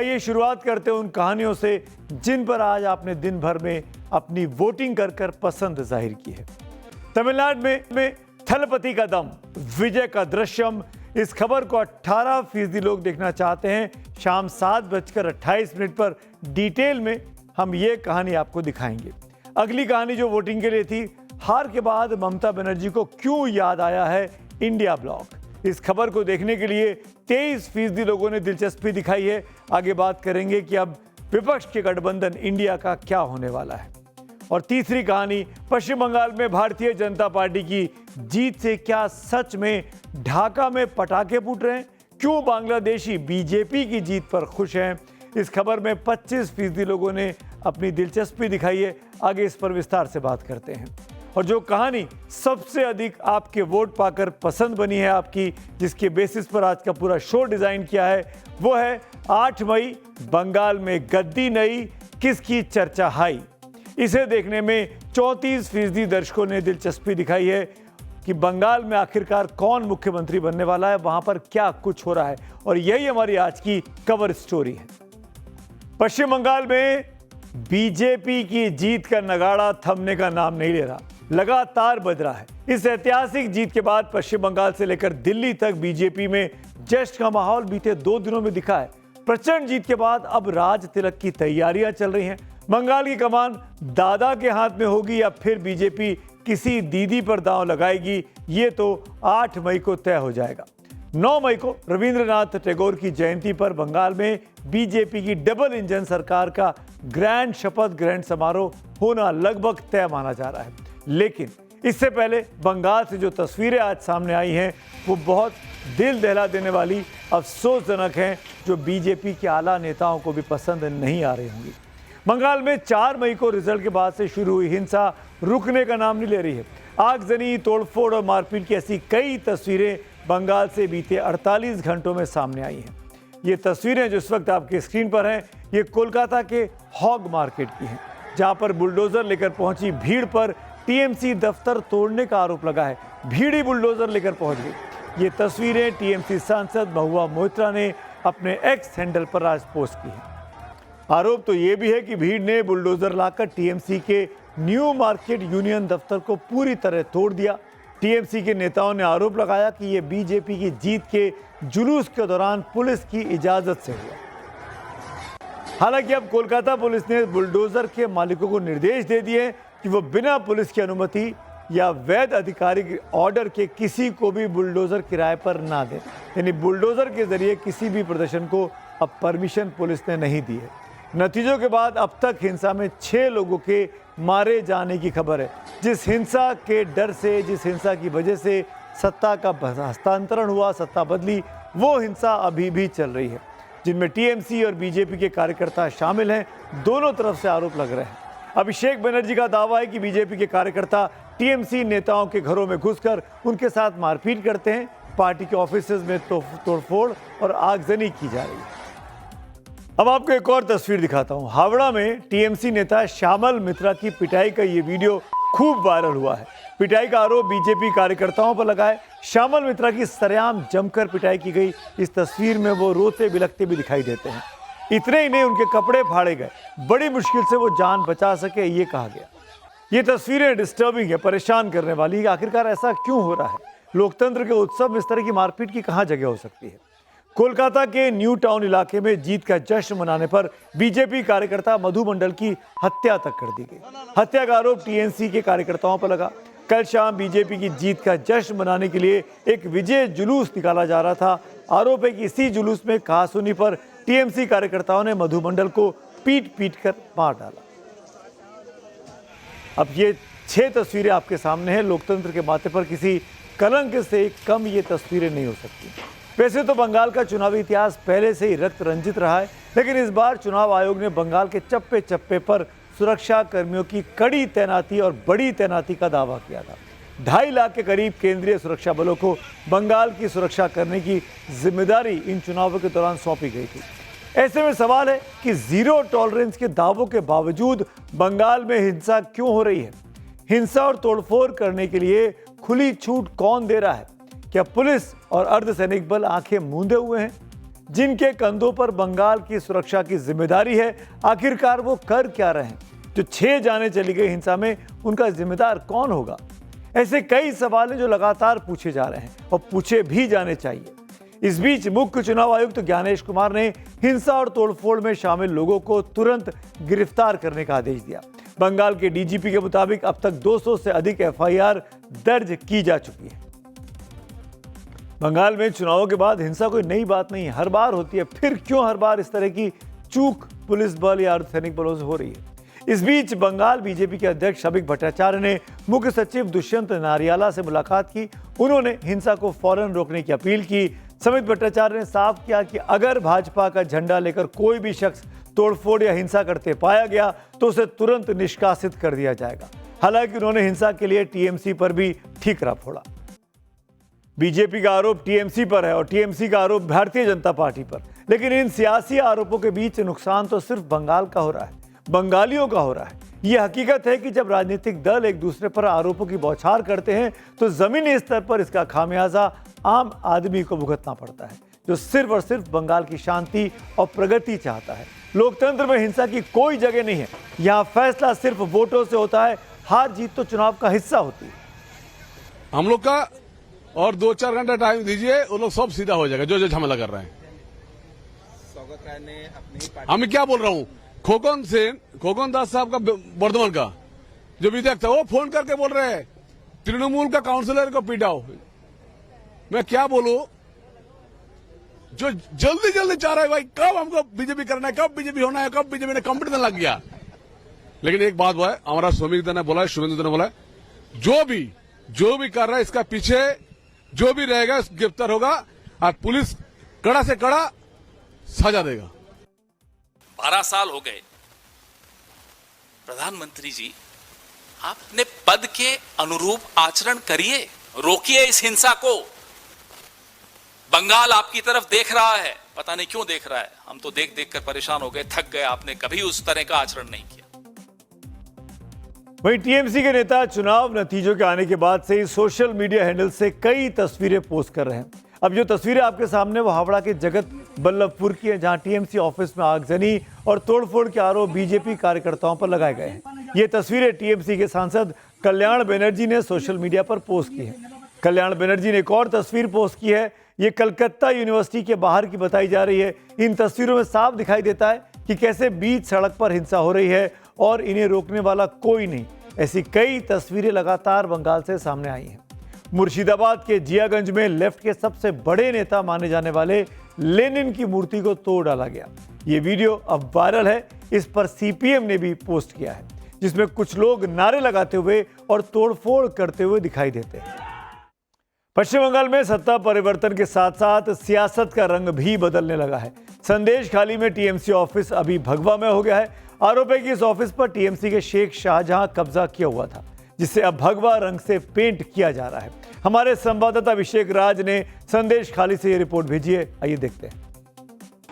ये शुरुआत करते हैं उन कहानियों से जिन पर आज आपने दिन भर में अपनी वोटिंग कर पसंद जाहिर की है। तमिलनाडु में थलपति का दम, विजय का दृश्यम। इस खबर को 18% लोग देखना चाहते हैं। शाम 7:28 पर डिटेल में हम ये कहानी आपको दिखाएंगे। अगली कहानी जो वोटिंग के लिए थी, हार के बाद ममता बनर्जी को क्यों याद आया है इंडिया ब्लॉक। इस खबर को देखने के लिए 23% लोगों ने दिलचस्पी दिखाई है। आगे बात करेंगे कि अब विपक्ष के गठबंधन इंडिया का क्या होने वाला है। और तीसरी कहानी, पश्चिम बंगाल में भारतीय जनता पार्टी की जीत से क्या सच में ढाका में पटाखे फूट रहे हैं? क्यों बांग्लादेशी बीजेपी की जीत पर खुश हैं? इस खबर में 25% लोगों ने अपनी दिलचस्पी दिखाई है। आगे इस पर विस्तार से बात करते हैं। और जो कहानी सबसे अधिक आपके वोट पाकर पसंद बनी है आपकी, जिसके बेसिस पर आज का पूरा शो डिजाइन किया है, वो है 8 मई बंगाल में गद्दी नई, किसकी चर्चा हाई। इसे देखने में 34% दर्शकों ने दिलचस्पी दिखाई है कि बंगाल में आखिरकार कौन मुख्यमंत्री बनने वाला है, वहां पर क्या कुछ हो रहा है। और यही हमारी आज की कवर स्टोरी है। पश्चिम बंगाल में बीजेपी की जीत का नगाड़ा थमने का नाम नहीं ले रहा, लगातार बज रहा है। इस ऐतिहासिक जीत के बाद पश्चिम बंगाल से लेकर दिल्ली तक बीजेपी में जश्न का माहौल बीते 2 दिनों में दिखा है। प्रचंड जीत के बाद अब राज तिलक की तैयारियां चल रही हैं। बंगाल की कमान दादा के हाथ में होगी या फिर बीजेपी किसी दीदी पर दांव लगाएगी, ये तो 8 मई को तय हो जाएगा। 9 मई को रविंद्रनाथ टैगोर की जयंती पर बंगाल में बीजेपी की डबल इंजन सरकार का ग्रैंड शपथ ग्रहण समारोह होना लगभग तय माना जा रहा है। लेकिन इससे पहले बंगाल से जो तस्वीरें आज सामने आई हैं, वो बहुत दिल दहला देने वाली, अफसोसजनक हैं, जो बीजेपी के आला नेताओं को भी पसंद नहीं आ रही होंगी। बंगाल में 4 मई को रिजल्ट के बाद से शुरू हुई हिंसा रुकने का नाम नहीं ले रही है। आगजनी, तोड़फोड़ और मारपीट की ऐसी कई तस्वीरें बंगाल से बीते 48 घंटों में सामने आई हैं। ये तस्वीरें जो इस वक्त आपके स्क्रीन पर हैं, ये कोलकाता के हॉग मार्केट की हैं, जहां पर बुलडोजर लेकर पहुंची भीड़ पर टीएमसी दफ्तर तोड़ने का आरोप लगा है। भीड़ ही बुलडोजर लेकर पहुंच गई। ये तस्वीरें टीएमसी सांसद महुआ मोइत्रा ने अपने एक्स हैंडल पर आज पोस्ट की है। आरोप तो ये भी है कि भीड़ ने बुलडोजर लाकर टीएमसी के न्यू मार्केट यूनियन दफ्तर को पूरी तरह तोड़ दिया। टीएमसी के नेताओं ने आरोप लगाया कि यह बीजेपी की जीत के जुलूस के दौरान पुलिस की इजाजत से हुआ। हालांकि अब कोलकाता पुलिस ने बुलडोजर के मालिकों को निर्देश दे दिए कि वो बिना पुलिस की अनुमति या वैध आधिकारिक ऑर्डर के किसी को भी बुलडोजर किराए पर ना दें। यानी बुलडोजर के जरिए किसी भी प्रदर्शन को अब परमिशन पुलिस ने नहीं दी है। नतीजों के बाद अब तक हिंसा में 6 लोगों के मारे जाने की खबर है। जिस हिंसा के डर से, जिस हिंसा की वजह से सत्ता का हस्तांतरण हुआ, सत्ता बदली, वो हिंसा अभी भी चल रही है, जिनमें टीएमसी और बीजेपी के कार्यकर्ता शामिल हैं। दोनों तरफ से आरोप लग रहे हैं। अभिषेक बनर्जी का दावा है कि बीजेपी के कार्यकर्ता टीएमसी नेताओं के घरों में घुसकर उनके साथ मारपीट करते हैं। पार्टी के ऑफिसेज में तोड़फोड़ और आगजनी की जा रही है। अब आपको एक और तस्वीर दिखाता हूं। हावड़ा में टीएमसी नेता श्यामल मित्रा की पिटाई का ये वीडियो खूब वायरल हुआ है। पिटाई का आरोप बीजेपी कार्यकर्ताओं पर लगा है। श्यामल मित्रा की सरेआम जमकर पिटाई की गई। इस तस्वीर में वो रोते बिलखते भी दिखाई देते हैं। इतने ही नहीं, उनके कपड़े फाड़े गए। बड़ी मुश्किल से वो जान बचा सके, ये कहा गया। ये तस्वीरें डिस्टर्बिंग है, परेशान करने वाली। आखिरकार ऐसा क्यों हो रहा है? लोकतंत्र के उत्सव में इस तरह की मारपीट की कहां जगह हो सकती है? कोलकाता के न्यू टाउन इलाके में जीत का जश्न मनाने पर बीजेपी कार्यकर्ता मधु मंडल की हत्या तक कर दी गई। हत्या का आरोप टीएमसी के कार्यकर्ताओं पर लगा। कल शाम बीजेपी की जीत का जश्न मनाने के लिए एक विजय जुलूस निकाला जा रहा था। आरोप है कि इसी जुलूस में कहासुनी पर टीएमसी कार्यकर्ताओं ने मधु मंडल को पीट कर मार डाला। अब ये 6 तस्वीरें आपके सामने हैं। लोकतंत्र के माथे पर किसी कलंक से कम ये तस्वीरें नहीं हो सकती। वैसे तो बंगाल का चुनावी इतिहास पहले से ही रक्त रंजित रहा है, लेकिन इस बार चुनाव आयोग ने बंगाल के चप्पे चप्पे पर सुरक्षा कर्मियों की कड़ी तैनाती और बड़ी तैनाती का दावा किया था। 2.5 लाख के करीब केंद्रीय सुरक्षा बलों को बंगाल की सुरक्षा करने की जिम्मेदारी इन चुनावों के दौरान सौंपी गई थी। ऐसे में सवाल है कि जीरो टॉलरेंस के दावों के बावजूद बंगाल में हिंसा क्यों हो रही है? हिंसा और तोड़फोड़ करने के लिए खुली छूट कौन दे रहा है? क्या पुलिस और अर्धसैनिक बल आंखें मूंदे हुए हैं? जिनके कंधों पर बंगाल की सुरक्षा की जिम्मेदारी है, आखिरकार वो कर क्या रहे हैं? जो 6 जाने चली गई हिंसा में उनका जिम्मेदार कौन होगा? ऐसे कई सवाल हैं जो लगातार पूछे जा रहे हैं और पूछे भी जाने चाहिए। इस बीच मुख्य चुनाव आयुक्त ज्ञानेश कुमार ने हिंसा और तोड़फोड़ में शामिल लोगों को तुरंत गिरफ्तार करने का आदेश दिया। बंगाल के डीजीपी के मुताबिक अब तक 200 से अधिक एफआईआर दर्ज की जा चुकी है। बंगाल में चुनावों के बाद हिंसा कोई नई बात नहीं है, हर बार होती है। फिर क्यों हर बार इस तरह की चूक पुलिस बल या अर्धसैनिक बलों से हो रही है? इस बीच बंगाल बीजेपी के अध्यक्ष शबीक भट्टाचार्य ने मुख्य सचिव दुष्यंत नारियाला से मुलाकात की। उन्होंने हिंसा को फौरन रोकने की अपील की। समित भट्टाचार्य ने साफ किया कि अगर भाजपा का झंडा लेकर कोई भी शख्स तोड़फोड़ या हिंसा करते पाया गया तो उसे तुरंत निष्कासित कर दिया जाएगा। हालांकि उन्होंने हिंसा के लिए टीएमसी पर भी ठीकरा फोड़ा। बीजेपी का आरोप टीएमसी पर है और टीएमसी का आरोप भारतीय जनता पार्टी पर। लेकिन इन सियासी आरोपों के बीच नुकसान तो सिर्फ बंगाल का हो रहा है, बंगालियों का हो रहा है। यह हकीकत है कि जब राजनीतिक दल एक दूसरे पर आरोपों की बौछार करते हैं तो जमीनी स्तर पर इसका खामियाजा आम आदमी को भुगतना पड़ता है, जो सिर्फ और सिर्फ बंगाल की शांति और प्रगति चाहता है। लोकतंत्र में हिंसा की कोई जगह नहीं है। यहाँ फैसला सिर्फ वोटों से होता है, हार जीत तो चुनाव का हिस्सा होती है। हम लोग का और 2-4 घंटा टाइम दीजिए, वो लोग सब सीधा हो जाएगा जो जो झमेला कर रहे हैं। मैं क्या बोल रहा हूँ, खोकन दास साहब का वर्धमान का जो विधायक था वो फोन करके बोल रहे हैं तृणमूल का काउंसिलर को पिटाओ। मैं क्या बोलूं, जो जल्दी जल्दी चाह रहा है भाई, कब हमको बीजेपी करना है, कब बीजेपी होना है, कब बीजेपी ने कंपटीशन लग गया। लेकिन एक बात है, हमारा स्वामी ने बोला है, शुभेंदु ने बोला है, जो भी कर रहा है इसका पीछे जो भी रहेगा गिरफ्तार होगा और पुलिस कड़ा से कड़ा सजा देगा। 12 साल हो गए। प्रधानमंत्री जी, आप अपने पद के अनुरूप आचरण करिए, रोकिए इस हिंसा को। बंगाल आपकी तरफ देख रहा है, पता नहीं क्यों देख रहा है। हम तो देख देख कर परेशान हो गए, थक गए। आपने कभी उस तरह का आचरण नहीं किया। वहीं टीएमसी के नेता चुनाव नतीजों के आने के बाद से ही सोशल मीडिया हैंडल से कई तस्वीरें पोस्ट कर रहे हैं। अब जो तस्वीरें आपके सामने वो हावड़ा के जगत बल्लभपुर की है, जहां टीएमसी ऑफिस में आगजनी और तोड़फोड़ के आरोप बीजेपी कार्यकर्ताओं पर लगाए गए हैं। ये तस्वीरें टीएमसी के सांसद कल्याण बनर्जी ने सोशल मीडिया पर पोस्ट की है। कल्याण बनर्जी ने एक और तस्वीर पोस्ट की है। ये कलकत्ता यूनिवर्सिटी के बाहर की बताई जा रही है। इन तस्वीरों में साफ दिखाई देता है कि कैसे बीच सड़क पर हिंसा हो रही है और इन्हें रोकने वाला कोई नहीं। ऐसी कई तस्वीरें लगातार बंगाल से सामने आई हैं। मुर्शिदाबाद के जियागंज में लेफ्ट के सबसे बड़े नेता माने जाने वाले लेनिन की मूर्ति को तोड़ डाला गया। ये वीडियो अब वायरल है। इस पर सीपीएम ने भी पोस्ट किया है, जिसमें कुछ लोग नारे लगाते हुए और तोड़फोड़ करते हुए दिखाई देते हैं। पश्चिम बंगाल में सत्ता परिवर्तन के साथ साथ सियासत का रंग भी बदलने लगा है। संदेश खाली में टीएमसी ऑफिस अभी भगवा में हो गया है। आरोप है कि इस ऑफिस पर टीएमसी के शेख शाहजहां कब्जा किया हुआ था, जिसे अब भगवा रंग से पेंट किया जा रहा है। हमारे संवाददाता अभिषेक राज ने संदेश खाली से ये रिपोर्ट भेजी है, आइए देखते हैं।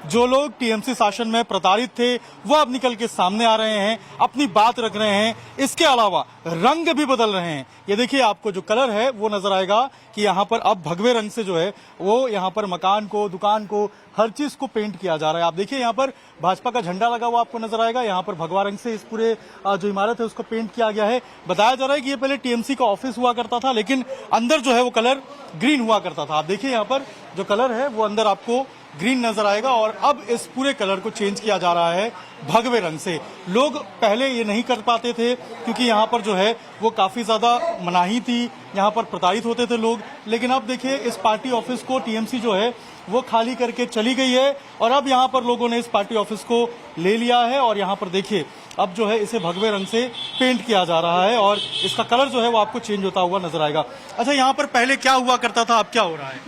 जो लोग टीएमसी शासन में प्रताड़ित थे वो अब निकल के सामने आ रहे हैं, अपनी बात रख रहे हैं। इसके अलावा रंग भी बदल रहे हैं। ये देखिए, आपको जो कलर है वो नजर आएगा कि यहाँ पर अब भगवे रंग से जो है वो यहाँ पर मकान को, दुकान को, हर चीज को पेंट किया जा रहा है। आप देखिए, यहाँ पर भाजपा का झंडा लगा हुआ आपको नजर आएगा। यहाँ पर भगवा रंग से इस पूरे जो इमारत है उसको पेंट किया गया है। बताया जा रहा है कि ये पहले टीएमसी का ऑफिस हुआ करता था, लेकिन अंदर जो है वो कलर ग्रीन हुआ करता था। आप देखिए, यहाँ पर जो कलर है वो अंदर आपको ग्रीन नजर आएगा और अब इस पूरे कलर को चेंज किया जा रहा है भगवे रंग से। लोग पहले ये नहीं कर पाते थे क्योंकि यहाँ पर जो है वो काफी ज्यादा मनाही थी, यहाँ पर प्रताड़ित होते थे लोग। लेकिन अब देखिए, इस पार्टी ऑफिस को टीएमसी जो है वो खाली करके चली गई है और अब यहाँ पर लोगों ने इस पार्टी ऑफिस को ले लिया है और यहाँ पर देखिए अब जो है इसे भगवे रंग से पेंट किया जा रहा है और इसका कलर जो है वो आपको चेंज होता हुआ नजर आएगा। अच्छा, यहाँ पर पहले क्या हुआ करता था, अब क्या हो रहा है?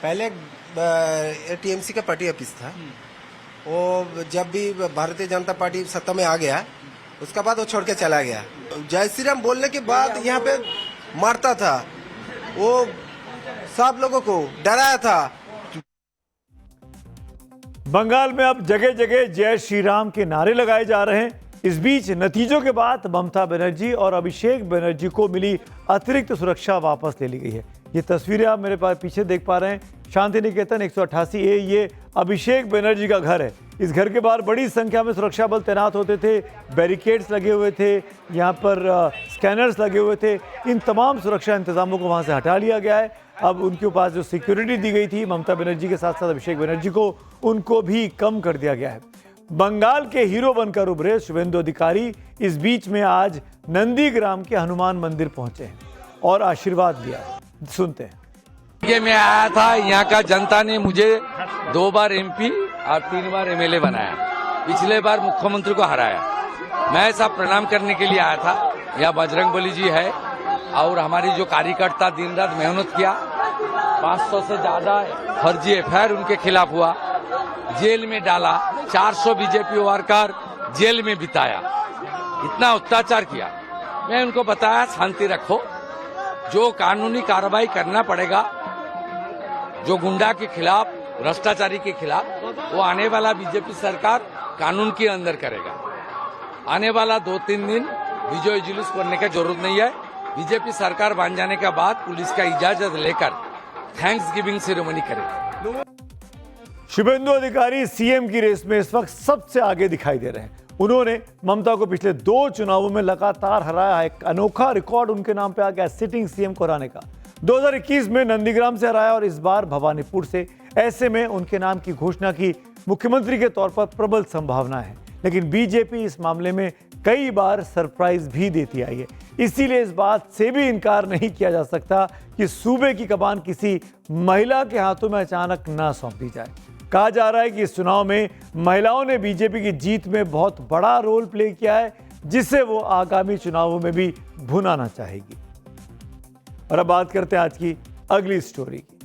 पहले टीएमसी का पार्टी ऑफिस था। वो जब भी भारतीय जनता पार्टी सत्ता में आ गया उसके बाद वो छोड़ के चला गया। जय श्री राम बोलने के बाद यहाँ पे मारता था, वो सब लोगों को डराया था। बंगाल में अब जगह जगह जय श्री राम के नारे लगाए जा रहे हैं। इस बीच नतीजों के बाद ममता बनर्जी और अभिषेक बनर्जी को मिली अतिरिक्त सुरक्षा वापस ले ली गई है। ये तस्वीरें आप मेरे पास पीछे देख पा रहे हैं। शांति निकेतन 188A ये अभिषेक बनर्जी का घर है। इस घर के बाहर बड़ी संख्या में सुरक्षा बल तैनात होते थे, बैरिकेड्स लगे हुए थे, यहाँ पर स्कैनर्स लगे हुए थे। इन तमाम सुरक्षा इंतजामों को वहाँ से हटा लिया गया है। अब उनके पास जो सिक्योरिटी दी गई थी ममता बनर्जी के साथ साथ अभिषेक बनर्जी को, उनको भी कम कर दिया गया है। बंगाल के हीरो बनकर उभरे शुभेंदु अधिकारी इस बीच में आज नंदीग्राम के हनुमान मंदिर पहुंचे हैं और आशीर्वाद लिया। सुनते हैं। ये मैं आया था, यहाँ का जनता ने मुझे 2 बार MP और 3 बार MLA बनाया, पिछले बार मुख्यमंत्री को हराया। मैं सब प्रणाम करने के लिए आया था। यहाँ बजरंगबली जी है और हमारी जो कार्यकर्ता दिन रात मेहनत किया, 500 से ज्यादा फर्जी FIR उनके खिलाफ हुआ, जेल में डाला, 400 बीजेपी वर्कर जेल में बिताया, इतना अत्याचार किया। मैं उनको बताया शांति रखो, जो कानूनी कार्रवाई करना पड़ेगा, जो गुंडा के खिलाफ, भ्रष्टाचारी के खिलाफ, वो आने वाला बीजेपी सरकार कानून के अंदर करेगा। आने वाला 2-3 दिन विजय जुलूस करने की जरूरत नहीं है। बीजेपी सरकार बन जाने के बाद पुलिस का इजाजत लेकर थैंक्स गिविंग सेरेमनी करेगा। शुभेंदु अधिकारी सीएम की रेस में इस वक्त सबसे आगे दिखाई दे रहे हैं। उन्होंने ममता को पिछले 2 चुनावों में लगातार हराया है। एक अनोखा रिकॉर्ड उनके नाम पे आ गया सिटिंग सीएम को हराने का। 2021 में नंदीग्राम से हराया और इस बार भवानीपुर से। ऐसे में उनके नाम की घोषणा की मुख्यमंत्री के तौर पर प्रबल संभावना है, लेकिन बीजेपी इस मामले में कई बार सरप्राइज भी देती आई है। इसीलिए इस बात से भी इनकार नहीं किया जा सकता कि सूबे की कमान किसी महिला के हाथों में अचानक ना सौंप दी जाए। कहा जा रहा है कि इस चुनाव में महिलाओं ने बीजेपी की जीत में बहुत बड़ा रोल प्ले किया है, जिसे वो आगामी चुनावों में भी भुनाना चाहेगी। और अब बात करते हैं आज की अगली स्टोरी की।